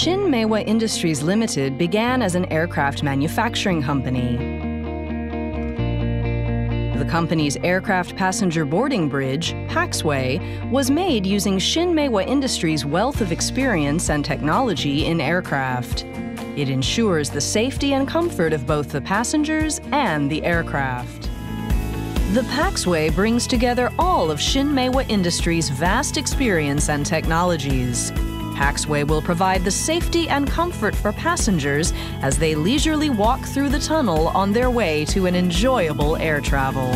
Shin Meiwa Industries Limited began as an aircraft manufacturing company. The company's aircraft passenger boarding bridge, Paxway, was made using Shin Meiwa Industries' wealth of experience and technology in aircraft. It ensures the safety and comfort of both the passengers and the aircraft. The Paxway brings together all of Shin Meiwa Industries' vast experience and technologies. Paxway will provide the safety and comfort for passengers as they leisurely walk through the tunnel on their way to an enjoyable air travel.